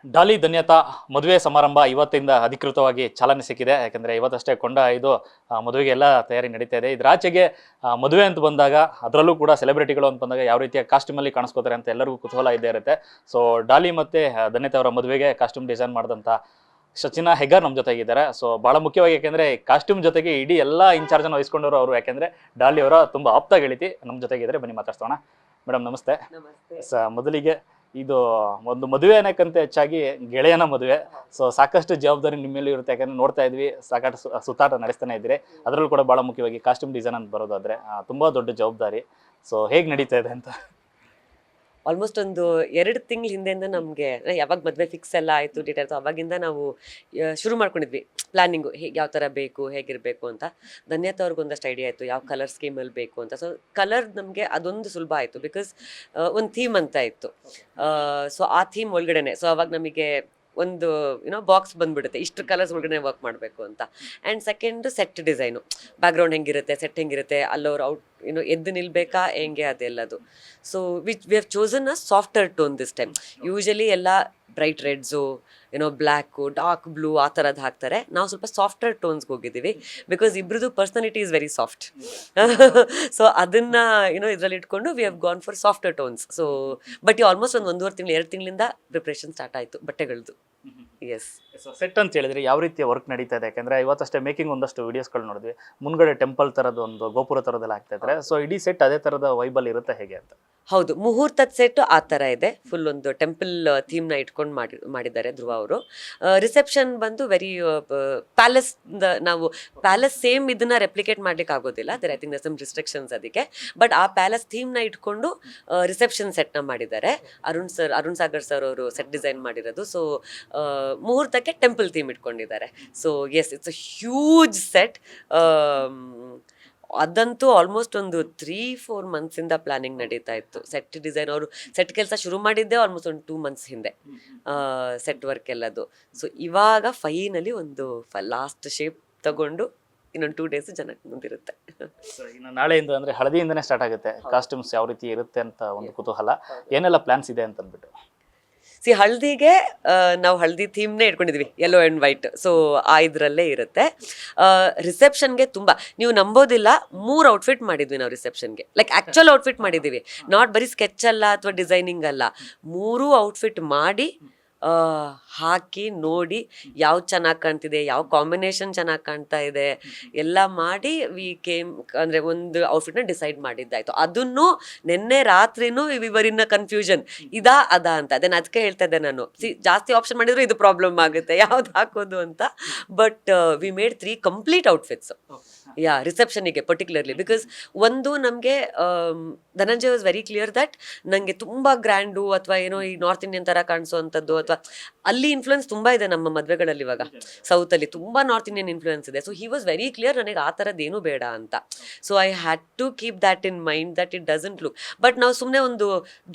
ಡಾಲಿ ಧನ್ಯತಾ ಮದುವೆ ಸಮಾರಂಭ ಇವತ್ತಿಂದ ಅಧಿಕೃತವಾಗಿ ಚಾಲನೆ ಸಿಕ್ಕಿದೆ. ಯಾಕಂದ್ರೆ ಇವತ್ತಷ್ಟೇ ಕೊಂಡ ಇದು ಮದುವೆಗೆ ಎಲ್ಲ ತಯಾರಿ ನಡೀತಾ ಇದೆ. ಇದ್ರಾಚೆಗೆ ಮದುವೆ ಅಂತ ಬಂದಾಗ ಅದರಲ್ಲೂ ಕೂಡ ಸೆಲೆಬ್ರಿಟಿಗಳು ಅಂತ ಬಂದಾಗ ಯಾವ ರೀತಿಯ ಕಾಸ್ಟ್ಯೂಮ್ ಅಲ್ಲಿ ಕಾಣಿಸ್ಕೋತಾರೆ ಅಂತ ಎಲ್ಲರಿಗೂ ಕುತೂಹಲ ಇದ್ದೇ ಇರುತ್ತೆ. ಸೊ ಡಾಲಿ ಮತ್ತೆ ಧನ್ಯತಾ ಅವರ ಮದುವೆಗೆ ಕಾಸ್ಟ್ಯೂಮ್ ಡಿಸೈನ್ ಮಾಡಿದಂತ ಸಚಿನಾ ಹೆಗರ್ ನಮ್ಮ ಜೊತೆಗಿದ್ದಾರೆ. ಸೊ ಬಹಳ ಮುಖ್ಯವಾಗಿ ಯಾಕೆಂದ್ರೆ ಕಾಸ್ಟ್ಯೂಮ್ ಜೊತೆಗೆ ಇಡೀ ಎಲ್ಲ ಇನ್ಚಾರ್ಜ್ ಅನ್ನು ವಹಿಸ್ಕೊಂಡವರು ಅವರು. ಯಾಕೆಂದ್ರೆ ಡಾಲಿ ಅವರ ತುಂಬಾ ಆಪ್ತ ಗೆಳತಿ ನಮ್ಮ ಜೊತೆಗಿದ್ದಾರೆ. ಬನ್ನಿ ಮಾತಾಡ್ಸೋಣ. ಮೇಡಮ್ ನಮಸ್ತೆ. ಮೊದಲಿಗೆ ಇದು ಒಂದು ಮದುವೆ ಅನ್ನಕ್ಕಂತ ಹೆಚ್ಚಾಗಿ ಗೆಳೆಯನ ಮದುವೆ. ಸೊ ಸಾಕಷ್ಟು ಜವಾಬ್ದಾರಿ ನಿಮ್ಮ ಮೇಲೆ ಇರುತ್ತೆ. ಯಾಕಂದ್ರೆ ನೋಡ್ತಾ ಇದ್ವಿ ಸಾಕಷ್ಟು ಸುತ್ತಾಟ ನಡೆಸ್ತಾನೆ ಇದ್ದೀರಿ. ಅದರಲ್ಲೂ ಕೂಡ ಬಹಳ ಮುಖ್ಯವಾಗಿ ಕಾಸ್ಟ್ಯೂಮ್ ಡಿಸೈನ್ ಅಂತ ಬರೋದಾದ್ರೆ ತುಂಬಾ ದೊಡ್ಡ ಜವಾಬ್ದಾರಿ. ಸೊ ಹೇಗೆ ನಡೀತಾ ಇದೆ ಅಂತ? ಆಲ್ಮೋಸ್ಟ್ ಒಂದು 2 ತಿಂಗಳ ಹಿಂದೆಯಿಂದ ನಮಗೆ ಯಾವಾಗ ಮದುವೆ ಫಿಕ್ಸ್ ಎಲ್ಲ ಆಯಿತು ಡೀಟೇಲ್ಸ್ ಅವಾಗಿಂದ ನಾವು ಶುರು ಮಾಡ್ಕೊಂಡಿದ್ವಿ ಪ್ಲಾನಿಂಗು. ಹೇಗೆ ಯಾವ ಥರ ಬೇಕು ಹೇಗಿರಬೇಕು ಅಂತ. ಧನ್ಯತಾ ಅವ್ರಿಗೆ ಒಂದಷ್ಟು ಐಡಿಯಾ ಆಯಿತು ಯಾವ ಕಲರ್ ಸ್ಕೀಮಲ್ಲಿ ಬೇಕು ಅಂತ. ಸೊ ಕಲರ್ ನಮಗೆ ಅದೊಂದು ಸುಲಭ ಆಯಿತು ಬಿಕಾಸ್ ಒಂದು ಥೀಮ್ ಅಂತ ಇತ್ತು. ಸೊ ಆ ಥೀಮ್ ಒಳಗಡೆನೆ ಸೊ ಅವಾಗ ನಮಗೆ ಒಂದು ಬಾಕ್ಸ್ ಬಂದ್ಬಿಡುತ್ತೆ ಇಷ್ಟು ಕಲರ್ಸ್ ಒಳಗಡೆ ವರ್ಕ್ ಮಾಡಬೇಕು ಅಂತ. And second set design, background ಹೆಂಗಿರುತ್ತೆ, ಸೆಟ್ ಹೆಂಗಿರುತ್ತೆ, ಅಲ್ಲವ್ರು ಔಟ್ ಎದ್ದು ನಿಲ್ಬೇಕಾ ಹೆಂಗೆ ಅದೆಲ್ಲದು. So we have chosen a softer tone this time. Usually ಎಲ್ಲ bright reds black dark blue ಆ ಥರದ್ದು ಹಾಕ್ತಾರೆ. ನಾವು ಸ್ವಲ್ಪ ಸಾಫ್ಟರ್ ಟೋನ್ಸ್ಗೆ ಹೋಗಿದ್ದೀವಿ ಬಿಕಾಸ್ ಇಬ್ರದ್ದು personality is very soft. So ಅದನ್ನು ಇದರಲ್ಲಿ ಇಟ್ಕೊಂಡು we have gone for softer tones. So but almost ಒಂದು 1.5 ತಿಂಗಳು 2 ತಿಂಗಳಿಂದ ಪ್ರಿಪ್ರೇಷನ್ ಸ್ಟಾರ್ಟ್ ಆಯಿತು ಬಟ್ಟೆಗಳದ್ದು. ಎಸ್. ಸೆಟ್ ಅಂತ ಹೇಳಿದ್ರೆ ಯಾವ ರೀತಿಯ ವರ್ಕ್ ನಡೀತಾ ಇದೆ? ಯಾಕಂದ್ರೆ ಇವತ್ತಷ್ಟೇ ಮೇಕಿಂಗ್ ಒಂದಷ್ಟು ವಿಡಿಯೋಸ್ಗಳು ನೋಡಿದ್ವಿ. ಮುಂದ್ಗಡೆ ಟೆಂಪಲ್ ತರದ ಒಂದು ಗೋಪುರ ತರದೆಲ್ಲ ಆಗ್ತಾ ಇದ್ದಾರೆ. ಸೊ ಇಡೀ ಸೆಟ್ ಅದೇ ತರದ ವೈಬಲ್ ಇರುತ್ತೆ ಹೇಗೆ ಅಂತ? ಹೌದು, ಮುಹೂರ್ತದ ಸೆಟ್ ಆ ಥರ ಇದೆ. ಫುಲ್ ಒಂದು ಟೆಂಪಲ್ ಥೀಮ್ನ ಇಟ್ಕೊಂಡು ಮಾಡಿದ್ದಾರೆ ಧ್ರುವ ಅವರು. ರಿಸೆಪ್ಷನ್ ಬಂದು ವೆರಿ ಪ್ಯಾಲೇಸ್. ನಾವು ಪ್ಯಾಲೇಸ್ ಸೇಮ್ ಇದನ್ನ ರೆಪ್ಲಿಕೇಟ್ ಮಾಡ್ಲಿಕ್ಕೆ ಆಗೋದಿಲ್ಲ. There I think there some restrictions ಅದಕ್ಕೆ. ಬಟ್ ಆ ಪ್ಯಾಲೇಸ್ ಥೀಮ್ನ ಇಟ್ಕೊಂಡು ರಿಸೆಪ್ಷನ್ ಸೆಟ್ನ ಮಾಡಿದ್ದಾರೆ. ಅರುಣ್ ಸಾಗರ್ ಸರ್ ಅವರು ಸೆಟ್ ಡಿಸೈನ್ ಮಾಡಿರೋದು. ಸೊ ಮುಹೂರ್ತಕ್ಕೆ ಟೆಂಪಲ್ ಥೀಮ್ ಇಟ್ಕೊಂಡಿದ್ದಾರೆ. So yes, it's a huge set. ಅದಂತೂ ಆಲ್ಮೋಸ್ಟ್ ಒಂದು 3-4 ಮಂತ್ಸಿಂದ ಪ್ಲಾನಿಂಗ್ ನಡೀತಾ ಇತ್ತು. ಸೆಟ್ ಡಿಸೈನ್ ಅವರು ಸೆಟ್ ಕೆಲಸ ಶುರು ಮಾಡಿದ್ದೆ ಆಲ್ಮೋಸ್ಟ್ ಒಂದು 2 ಮಂತ್ಸ್ ಹಿಂದೆ, ಸೆಟ್ ವರ್ಕ್ ಎಲ್ಲದು. ಸೊ ಇವಾಗ ಫೈನಲಿ ಒಂದು ಲಾಸ್ಟ್ ಶೇಪ್ ತಗೊಂಡು ಇನ್ನೊಂದು 2 ಡೇಸ್ ಜನಕ್ಕೆ ಮುಂದಿರುತ್ತೆ. ಇನ್ನು ನಾಳೆಯಿಂದ ಅಂದ್ರೆ ಹಳದಿಯಿಂದನೇ ಸ್ಟಾರ್ಟ್ ಆಗುತ್ತೆ. ಕಾಸ್ಟ್ಯೂಮ್ಸ್ ಯಾವ ರೀತಿ ಇರುತ್ತೆ ಅಂತ ಒಂದು ಕುತೂಹಲ. ಏನೆಲ್ಲ ಪ್ಲಾನ್ಸ್ ಇದೆ ಅಂತ ಅಂದ್ಬಿಟ್ಟು? ಹಲ್ದಿಗೆ ನಾವು ಹಲ್ದಿ ಥೀಮ್ನೇ ಇಟ್ಕೊಂಡಿದ್ವಿ, ಯೆಲ್ಲೋ ಆ್ಯಂಡ್ ವೈಟ್. ಸೊ ಆ ಇದರಲ್ಲೇ ಇರುತ್ತೆ. ರಿಸೆಪ್ಷನ್ಗೆ ತುಂಬ, ನೀವು ನಂಬೋದಿಲ್ಲ, 3 ಔಟ್ಫಿಟ್ ಮಾಡಿದ್ವಿ ನಾವು ರಿಸೆಪ್ಷನ್ಗೆ. ಲೈಕ್ ಆ್ಯಕ್ಚುಯಲ್ ಔಟ್ಫಿಟ್ ಮಾಡಿದ್ದೀವಿ, ನಾಟ್ ಬರೀ ಸ್ಕೆಚ್ ಅಲ್ಲ ಅಥವಾ ಡಿಸೈನಿಂಗ್ ಅಲ್ಲ. 3 ಔಟ್ಫಿಟ್ ಮಾಡಿ ಹಾಕಿ ನೋಡಿ ಯಾವ್ದು ಚೆನ್ನಾಗಿ ಕಾಣ್ತಿದೆ, ಯಾವ ಕಾಂಬಿನೇಷನ್ ಚೆನ್ನಾಗಿ ಕಾಣ್ತಾ ಇದೆ ಎಲ್ಲ ಮಾಡಿ ವಿ ಕೇಮ್ ಅಂದರೆ ಒಂದು ಔಟ್ಫಿಟ್ನ ಡಿಸೈಡ್ ಮಾಡಿದ್ದಾಯಿತು. ಅದನ್ನು ನಿನ್ನೆ ರಾತ್ರಿನೂ ವಿವರಿನ ಕನ್ಫ್ಯೂಷನ್ ಇದಾ ಅದಾ ಅಂತ. ಅದನ್ನು ಅದಕ್ಕೆ ಹೇಳ್ತಾ ಇದ್ದೆ ನಾನು, ಜಾಸ್ತಿ ಆಪ್ಷನ್ ಮಾಡಿದ್ರು ಇದು ಪ್ರಾಬ್ಲಮ್ ಆಗುತ್ತೆ ಯಾವ್ದು ಹಾಕೋದು ಅಂತ. But we made 3 complete outfits ರಿಸೆಪ್ಷನಿಗೆ ಪರ್ಟಿಕ್ಯುಲರ್ಲಿ. ಬಿಕಾಸ್ ಒಂದು ನಮಗೆ Dhananjay was very clear that ನನಗೆ ತುಂಬ ಗ್ರ್ಯಾಂಡು ಅಥವಾ ಈ ನಾರ್ತ್ ಇಂಡಿಯನ್ ಥರ ಕಾಣಿಸೋ ಅಂಥದ್ದು, ಅಥವಾ ಅಲ್ಲಿ ಇನ್ಫ್ಲುಯೆನ್ಸ್ ತುಂಬ ಇದೆ ನಮ್ಮ ಮದುವೆಗಳಲ್ಲಿ ಇವಾಗ. ಸೌತಲ್ಲಿ ತುಂಬ ನಾರ್ತ್ ಇಂಡಿಯನ್ ಇನ್ಫ್ಲುಯೆನ್ಸ್ ಇದೆ. So he was very clear, ನನಗೆ ಆ ಥರದ್ದೇನೂ ಬೇಡ ಅಂತ. So I had to keep that in mind that it doesn't look. But ನಾವು ಸುಮ್ಮನೆ ಒಂದು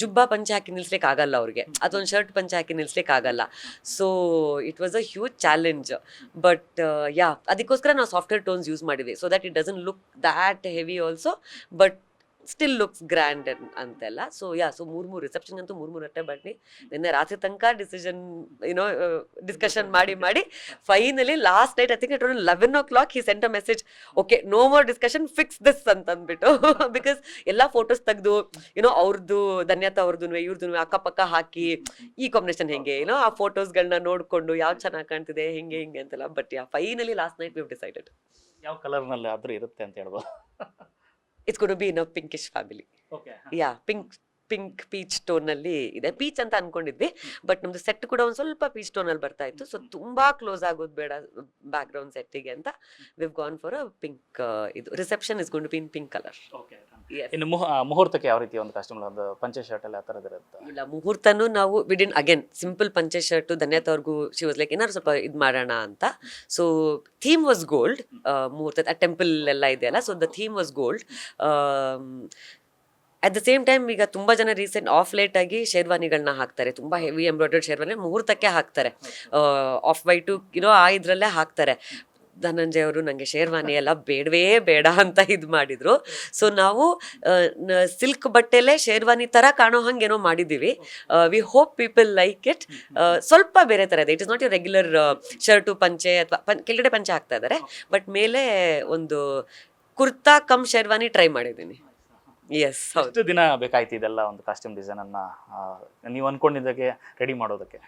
ಜುಬ್ಬಾ ಪಂಚೆ ಹಾಕಿ ನಿಲ್ಸ್ಲಿಕ್ಕೆ ಆಗಲ್ಲ ಅವ್ರಿಗೆ, ಅಥವಾ ಒಂದು ಶರ್ಟ್ ಪಂಚೆ ಹಾಕಿ ನಿಲ್ಸ್ಲಿಕ್ಕೆ ಆಗಲ್ಲ. So it was a huge challenge. But ಅದಕ್ಕೋಸ್ಕರ ನಾವು ಸಾಫ್ಟ್ವೇರ್ ಟೋನ್ಸ್ ಯೂಸ್ ಮಾಡಿದ್ವಿ. So that it doesn't look that heavy also, but still looks grand ಅಂತೆಲ್ಲ. ಸೊ ಸೊ 3 ರಿಸೆಪ್ಷನ್ಗಂತೂ 3 ಅಟ್ಟೆ ಬನ್ನಿ. ನಿನ್ನೆ ರಾತ್ರಿ ತನಕ ಡಿಸ್ಕಷನ್ ಮಾಡಿ finally last night I think at 11 o'clock he sent a message, okay no more discussion, fix this ಅಂತ ಅಂದ್ಬಿಟ್ಟು. Because ಎಲ್ಲ ಫೋಟೋಸ್ ತೆಗೆದು ಅವ್ರದ್ದು ಧನ್ಯತಾ ಅವ್ರದ್ದು ಇವ್ರದ್ದು ಅಕ್ಕಪಕ್ಕ ಹಾಕಿ ಈ ಕಾಂಬಿನೇಷನ್ ಹೆಂಗೆ ಆ ಫೋಟೋಸ್ಗಳನ್ನ ನೋಡಿಕೊಂಡು ಯಾವ್ದು ಚೆನ್ನಾಗಿ ಕಾಣ್ತಿದೆ ಹೆಂಗೆ ಅಂತೆಲ್ಲ. But finally last night we have decided ಯಾವ ಕಲರ್ನಲ್ಲಿ ಆದ್ರೂ ಇರುತ್ತೆ ಅಂತ ಹೇಳ್ಬೋದು. It's going to be in a pinkish family. Okay. Yeah, pink peach ಟೋನಲ್ಲಿ ಇದೆ. ಪೀಚ್ ಅಂತ ಅನ್ಕೊಂಡಿದ್ವಿ, ಬಟ್ ನಮ್ದು ಸೆಟ್ ಕೂಡ ಒಂದು ಸ್ವಲ್ಪ ಪೀಚ್ ಟೋನಲ್ಲಿ ಬರ್ತಾ ಇತ್ತು. ಸೊ ತುಂಬಾ ಕ್ಲೋಸ್ ಆಗೋದು ಬೇಡ ಬ್ಯಾಕ್ ಗ್ರೌಂಡ್ ಸೆಟ್ಟಿಗೆ ಅಂತ we've gone for a pink. ಇದು reception is going to be in pink colour. ಇನ್ನು ಮುಹೂರ್ತಕ್ಕೆ ಯಾವ ರೀತಿ ಒಂದು ಕಾಸ್ಟ್ಯೂಮ್, ಒಂದು ಪಂಚೆ ಶರ್ಟ್ ಅಲ್ಲಿ ಆ ಥರದ್ದು ಇರುತ್ತೆ? ಇಲ್ಲ, ಮುಹೂರ್ತನೂ ನಾವು ವಿಡಿನ್ ಅಗೇನ್ ಸಿಂಪಲ್ ಪಂಚೆ ಶರ್ಟು. ಧನ್ಯತಾ ಅವ್ರಿಗೂ ಶಿ ವಾಸ್ ಲೈಕ್ ಏನಾದ್ರು ಸ್ವಲ್ಪ ಇದು ಮಾಡೋಣ ಅಂತ. So theme was gold. ಮುಹೂರ್ತ ಟೆಂಪಲ್ ಎಲ್ಲ ಇದೆಯಲ್ಲ, so the theme was gold. At the same time ಈಗ ತುಂಬ ಜನ ರೀಸೆಂಟ್ ಆಫ್ ಲೇಟ್ ಆಗಿ ಶೇರ್ವಾನಿಗಳನ್ನ ಹಾಕ್ತಾರೆ, ತುಂಬ ಹೆವಿ ಎಂಬ್ರಾಯ್ಡರ್ಡ್ ಶೇರ್ವಾನಿ ಮುಹೂರ್ತಕ್ಕೆ ಹಾಕ್ತಾರೆ. ಆಫ್ ವೈಟು ಆ ಇದರಲ್ಲೇ ಹಾಕ್ತಾರೆ. ಧನಂಜಯ್ ಅವರು ನನಗೆ ಶೇರ್ವಾನಿ ಎಲ್ಲ ಬೇಡವೇ ಬೇಡ ಅಂತ ಇದು ಮಾಡಿದ್ರು. ಸೊ ನಾವು ಸಿಲ್ಕ್ ಬಟ್ಟೆಲೆ ಶೇರ್ವಾನಿ ತರ ಕಾಣೋ ಹಂಗೇನೋ ಮಾಡಿದ್ದೀವಿ. We hope people like it. ಸ್ವಲ್ಪ ಬೇರೆ ತರ ಇದೆ. It is not you regular shirt ಪಂಚೆ ಅಥವಾ ಕೆಳಗಡೆ ಪಂಚೆ ಹಾಕ್ತಾ ಇದ್ದಾರೆ, ಬಟ್ ಮೇಲೆ ಒಂದು ಕುರ್ತಾ ಕಮ್ ಶೇರ್ವಾನಿ ಟ್ರೈ ಮಾಡಿದ್ದೀನಿ. ಎಸ್, ಹೌದು. ಎಷ್ಟು ದಿನ ಬೇಕಾಯ್ತು ಇದೆಲ್ಲ ಒಂದು ಕಾಸ್ಟ್ಯೂಮ್ ಡಿಸೈನ್ ಅನ್ನ ನೀವು ಅನ್ಕೊಂಡಿದ್ದಾಗೆ ರೆಡಿ ಮಾಡೋದಕ್ಕೆ?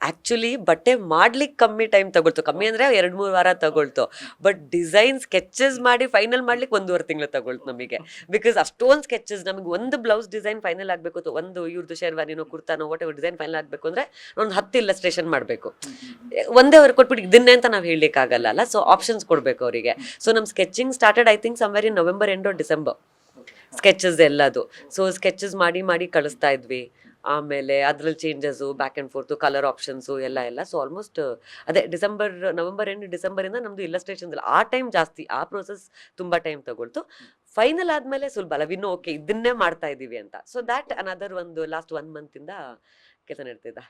ಆಕ್ಚುಲಿ ಬಟ್ಟೆ ಮಾಡ್ಲಿಕ್ಕೆ ಕಮ್ಮಿ ಟೈಮ್ ತಗೊಳ್ತು. ಕಮ್ಮಿ ಅಂದ್ರೆ 2-3 ವಾರ ತಗೊಳ್ತು. ಬಟ್ ಡಿಸೈನ್ ಸ್ಕೆಚಸ್ ಮಾಡಿ ಫೈನಲ್ ಮಾಡ್ಲಿಕ್ಕೆ 1.5 ತಿಂಗಳು ತಗೊಳ್ತು ನಮಗೆ. ಬಿಕಾಸ್ ಅಷ್ಟೊಂದು ಸ್ಕೆಚಸ್, ನಮಗೆ ಒಂದು ಬ್ಲೌಸ್ ಡಿಸೈನ್ ಫೈನಲ್ ಆಗಬೇಕು, ಒಂದು ಇವ್ರದ್ದು ಶೇರ್ವಾನಿನೋ ಕುರ್ತಾನೋ ವಾಟ್ ಎವರ್ ಡಿಸೈನ್ ಫೈನಲ್ ಆಗಬೇಕು ಅಂದ್ರೆ ಒಂದು 10 ಇಲ್ಲಸ್ಟ್ರೇಷನ್ ಮಾಡಬೇಕು. ಒಂದೇ ಅವ್ರಿಗೆ ಕೊಟ್ಬಿಟ್ಟು ಇದನ್ನೇ ಅಂತ ನಾವು ಹೇಳಲಿಕ್ಕಾಗಲ್ಲ ಅಲ್ಲ. ಸೊ ಆಪ್ಷನ್ಸ್ ಕೊಡಬೇಕು ಅವರಿಗೆ. ಸೊ ನಮ್ಮ sketching started I think somewhere in November end December sketches ಎಲ್ಲದು. ಸೊ ಸ್ಕೆಚಸ್ ಮಾಡಿ ಮಾಡಿ ಕಳಿಸ್ತಾ ಇದ್ವಿ. ಆಮೇಲೆ ಅದ್ರಲ್ಲಿ changes, back and fourth, colour options ಎಲ್ಲ. ಸೊ ಆಲ್ಮೋಸ್ಟ್ ಅದೇ ನವೆಂಬರ್ ಎಂಡ್ ಡಿಸೆಂಬರಿಂದ ನಮ್ಮದು ಇಲ್ಲಸ್ಟ್ರೇಷನ್ಸ್ ಎಲ್ಲ ಆ ಟೈಮ್ ಜಾಸ್ತಿ. ಆ ಪ್ರೋಸೆಸ್ ತುಂಬ ಟೈಮ್ ತಗೊಳ್ತು. ಫೈನಲ್ ಆದಮೇಲೆ ಸುಲಭ ಅಲ್ಲ, ವಿನ್ನು ಓಕೆ ಇದನ್ನೇ ಮಾಡ್ತಾ ಇದ್ದೀವಿ ಅಂತ. ಸೊ ದ್ಯಾಟ್ ಅನದರ್ ಒಂದು ಲಾಸ್ಟ್ 1 ಮಂತಿಂದ ಕೆಲಸ ನಡೀತಿದ್ದ.